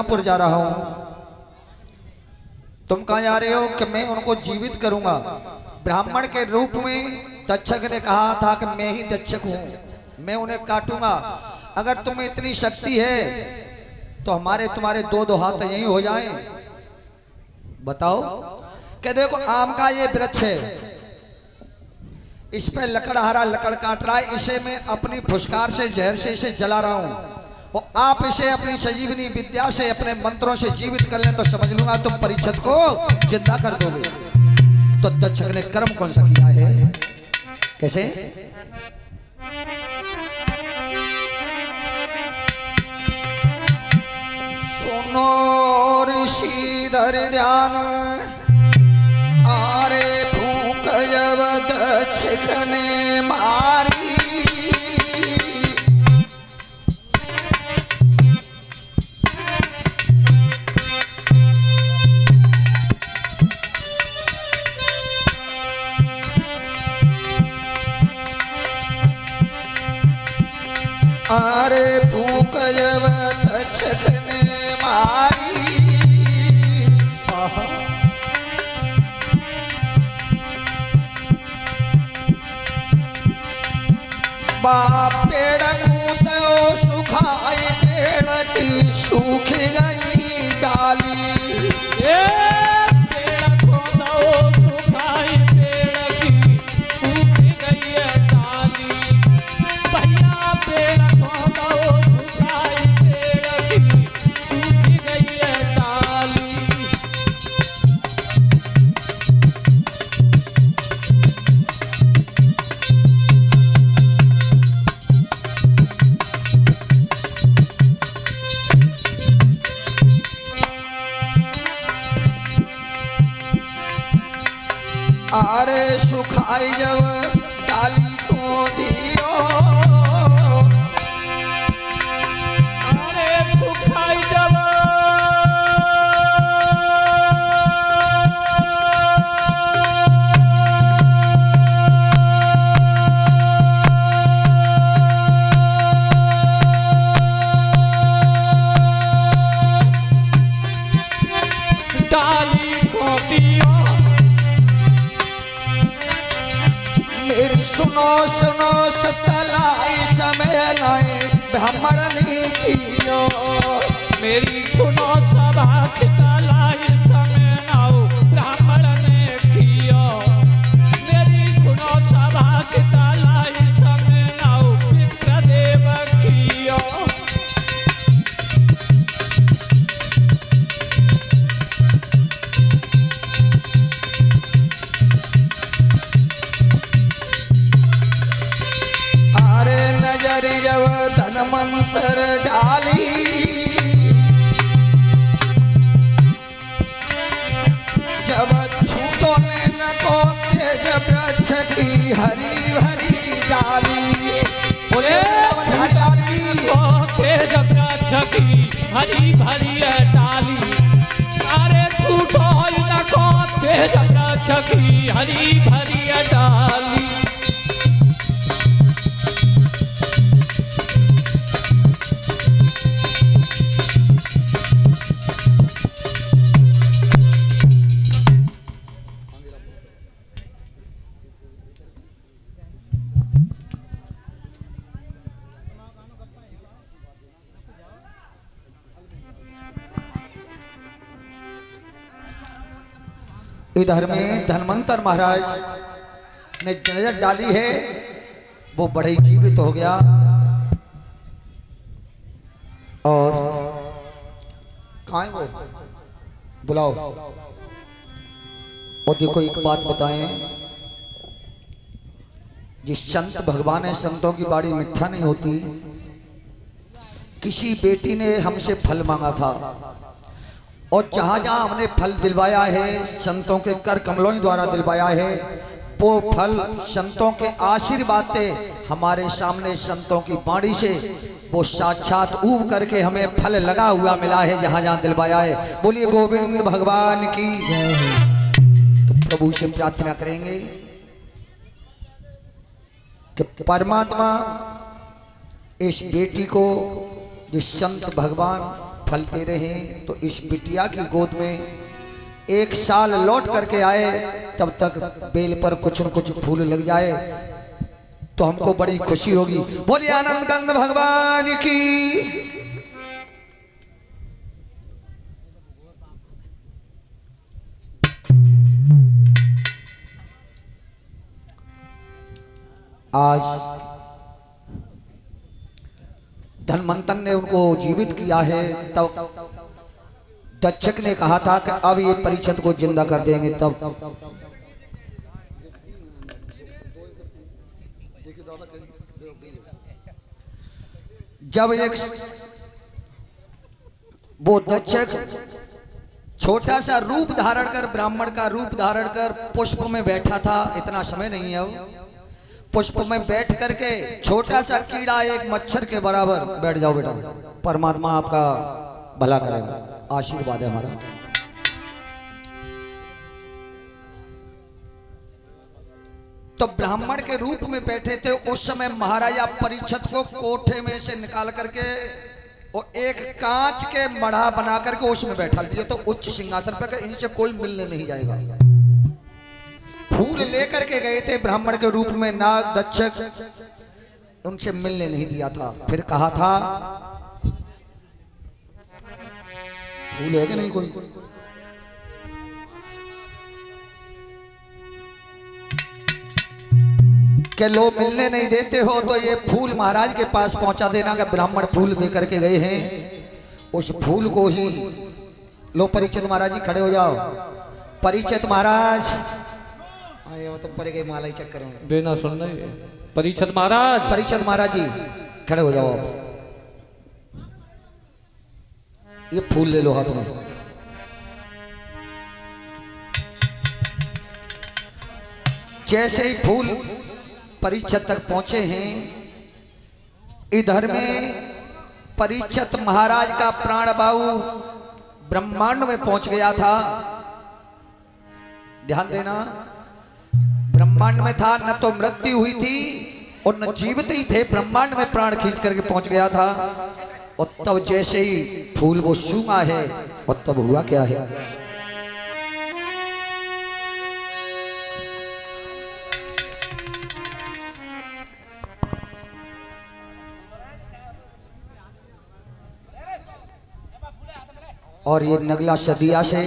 पुर जा रहा हूं। तुम कहां जा रहे हो? कि मैं उनको जीवित करूंगा। ब्राह्मण के रूप में तक्षक ने कहा था कि मैं ही तक्षक हूं, मैं उन्हें काटूंगा। अगर तुम्हें इतनी शक्ति है तो हमारे तुम्हारे दो दो हाथ यहीं हो जाएं। बताओ। कि देखो आम का ये वृक्ष है, इस पे लकड़हारा लकड़ काट रहा है, इसे मैं अपनी फुसकार से जहर से इसे जला रहा हूं और आप इसे अपनी संजीवनी विद्या से अपने मंत्रों से जीवित कर लें तो समझ लूंगा तुम परीक्षित को जिंदा कर दोगे। तो तक्षक ने कर्म कौन सा किया है? कैसे? सुनो ऋषिधर ध्यान, आरे फूंक जब तक्षक ने मारी, आरे फूंक जब तक्षक ने मारी, बाप पेड़ कूदो सुखाए पेड़ की सूख गई डाली, पेड़ कूदो सुखाए पेड़ की सूख गई डाली, भैया पेड़ कूदो सुखाए पेड़ की सूख गई डाली। आरे सुखाई जब डाली को दियो, अरे सुखाई जब डाली को दियो, मेरी सुनो सुनो सतलाई समय लाए ब्राह्मण ने कियो, मेरी सुनो सभा चितलाई समय नाओ ब्राह्मण ने कियो, मेरी सुनो सभा चितलाई समय नाओ पितृदेव कियो। आरे नजर जब धन मंत्र डाली, जब छूटो ने न को तेज वृक्ष की हरी भरी डाली, बोले डाली तेज वृक्ष की हरी भरी डाली, अरे छूटो न को तेज वृक्ष की हरी भरी डाली। इधर में धनवंतर महाराज ने नजर डाली है, वो बड़े जीवित हो गया। और कहाँ है वो? बुलाओ। और देखो एक बात बताएं, जिस संत भगवान है, संतों की बाड़ी मिठा नहीं होती। किसी बेटी ने हमसे फल मांगा था और जहां जहां हमने फल दिलवाया है, संतों के कर कमलों द्वारा दिलवाया है, वो फल संतों के आशीर्वाद से हमारे सामने संतों की बाणी से वो साक्षात ऊब करके हमें फल लगा हुआ मिला है जहां जहां दिलवाया है। बोलिए गोविंद भगवान की जय। तो प्रभु से प्रार्थना करेंगे कि परमात्मा इस बेटी को जिस संत भगवान फलते रहे तो इस बिटिया की गोद में 1 साल लौट करके आए, तब तक बेल पर कुछ न कुछ फूल लग जाए तो हमको बड़ी खुशी होगी। बोलिए आनंद कंद भगवान की। आज धनवंतन ने उनको जीवित किया है, तब दक्षक ने कहा था कि अब ये परीक्षित को जिंदा कर देंगे। तब जब एक वो दक्षक छोटा सा रूप धारण कर, ब्राह्मण का रूप धारण कर पुष्प में बैठा था, इतना समय नहीं है, पुष्प में बैठ करके छोटा सा कीड़ा एक मच्छर के बराबर, बैठ जाओ बेटा, परमात्मा आपका भला करेगा, आशीर्वाद है हमारा। तो ब्राह्मण के रूप में बैठे थे। उस समय महाराजा परीक्षित को कोठे में से निकाल करके वो एक कांच के मढ़ा बना करके उसमें बैठा दिया, तो उच्च सिंहासन पर, इनसे कोई मिलने नहीं जाएगा। फूल लेकर के गए थे ब्राह्मण के रूप में नाग दक्षक, उनसे मिलने नहीं दिया था। फिर कहा था फूल है कि नहीं कोई, कि लो मिलने नहीं देते हो तो ये फूल महाराज के पास पहुंचा देना कि ब्राह्मण फूल दे करके गए हैं, उस फूल को ही लो। परीक्षित महाराज जी खड़े हो जाओ। परीक्षित महाराज आए हो तो परे गए माला ही चक्कर में बिना सुन रहे। परीक्षित महाराज, परीक्षित महाराज जी खड़े हो जाओ। आप ये फूल ले लो हाथ में। जैसे ही फूल परीक्षित तक पहुंचे हैं, इधर में परीक्षित महाराज का प्राण वायु ब्रह्मांड में पहुंच गया था। ध्यान देना, ब्रह्मांड में था, न तो मृत्यु हुई थी और न जीवित ही थे, ब्रह्मांड में प्राण खींच करके पहुंच गया था। और तब जैसे ही फूल वो सूंघा है, और तब हुआ क्या है, और ये नगला सदिया से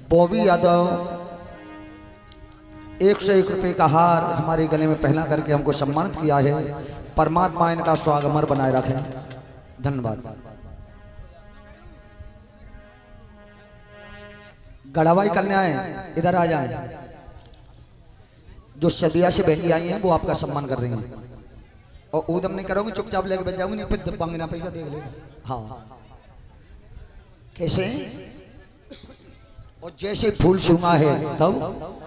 बॉबी यादव 101 रुपये का हार हमारे गले में पहना करके हमको सम्मानित किया है। परमात्मा इनका स्वागमर बनाए रखे। धन्यवाद। गढ़वाई कन्याएं इधर आ जाएं। जो सदिया से बहनी आई हैं वो आपका सम्मान कर रही हैं, और ऊदम नहीं करोगे, चुपचाप लेके बैठ जाओगे, नहीं फिर बंगना पैसा देख लेगा। हाँ, कैसे? और जैसे फूल सूंघा है तब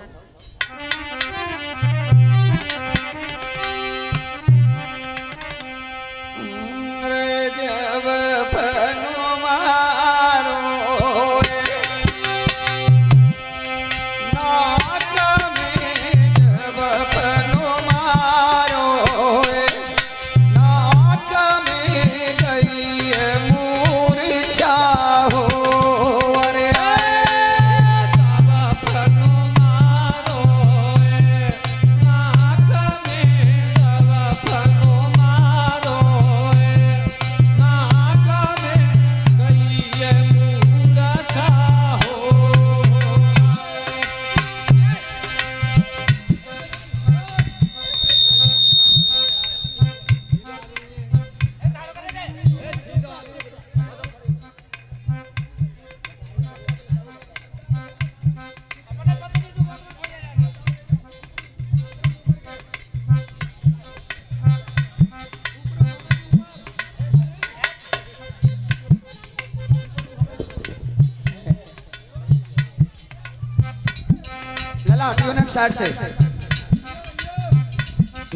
साइड से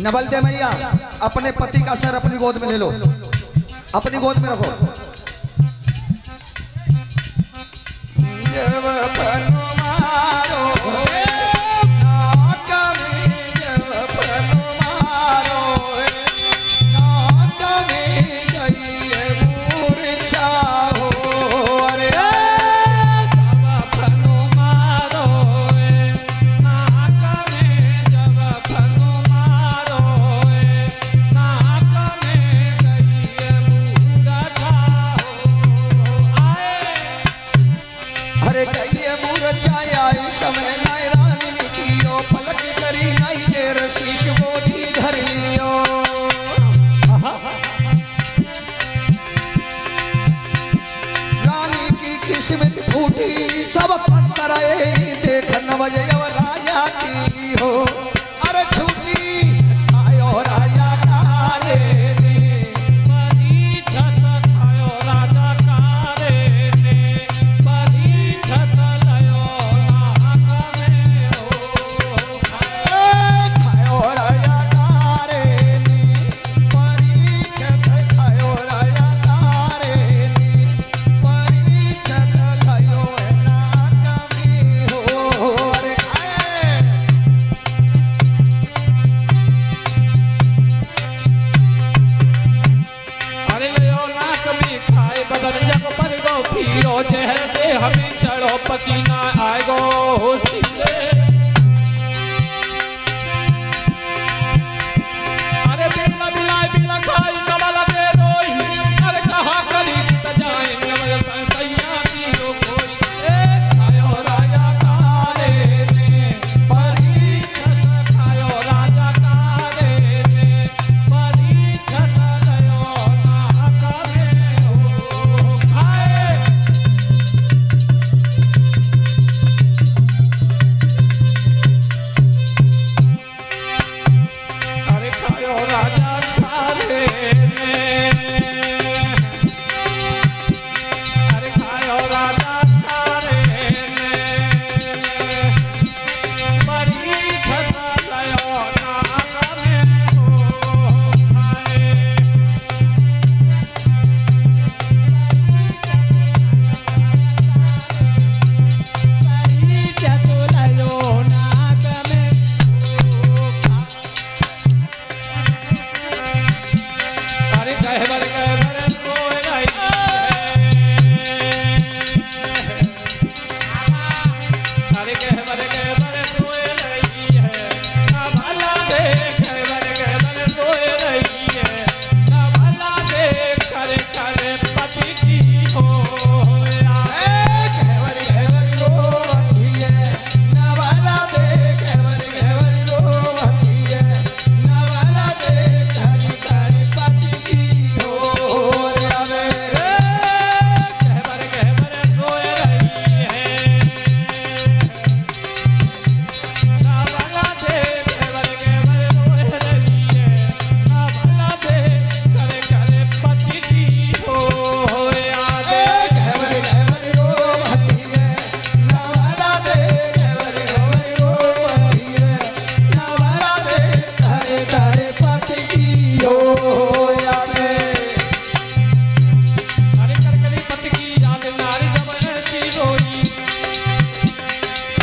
नवल दे मैया अपने पति का सर अपनी गोद में ले लो, अपनी गोद में रखो। समय नाय रानी कियो पलक करी नाई देर शीश गोदी धर लियो रानी की किस्मत फूटी सब पंतराए देख नवजय राजा की हो अरे छूटी आयो राजा कारे ने परीक्षत खायो राजा कारे ने परीक्षत लयो नाक में हो खायो राजा कारे ने परीक्षत खायो राजा कारे ने परीक्षत लयो नाक में हो अरे अरे लयो नाक में खाए बदन जग पर गो पीरो जहर दे हमें चढ़ो पसीना आए गो सीधे अरे बिना बिलाए बिना खाई कमल दे रोई अरे कहाँ करी सजाए नवल सैया की लो कोई ए खायो राजा कारे ने परीक्षत खायो राजा कारे ने परीक्षत लयो नाक में हो खाए अरे खायो राजा कारे ने अरे खायो राजा कारे ने परीक्षत लयो नाक में हो खाए परीक्षत लयो नाक में अरे कहवर रोए रही अरे कहवर रोए रही है ना भला देख कहवर रोए रही है ना भला देख करे करे पति की हो कहवर कहवर रोवती है नवाला दे कहवर रोवती है नवाला दे हरि हरि पति की हो रे कहवर रोए रही है ना भला देख कहवर रोए रही है ना भला देख करे करे पति की हो कहवर कहवर रोवती है नवाला दे कहवर रोवती है नवाला दे हरि हरि पति की हो रे अरे करकरी पति की याद नारी जब ऐसी रोई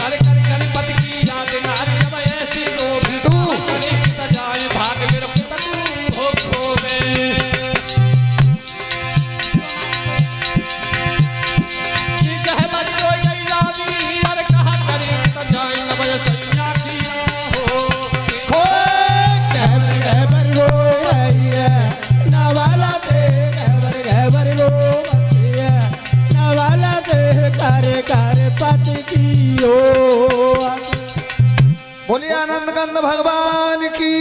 अरे करकरी पति की याद नारी जब ऐसी रोई तू करे सजाए भाग मेरा पुतन हो खोवे जी कहे बड़ी रोई गई यादी अरे कहा करे सजाए नव सैया की हो खो कहवर कहवर रो रही है नवाला दे कहवर रोवती है नवाला दे करे करे पति की हो बोलिए आनंद कंद भगवान की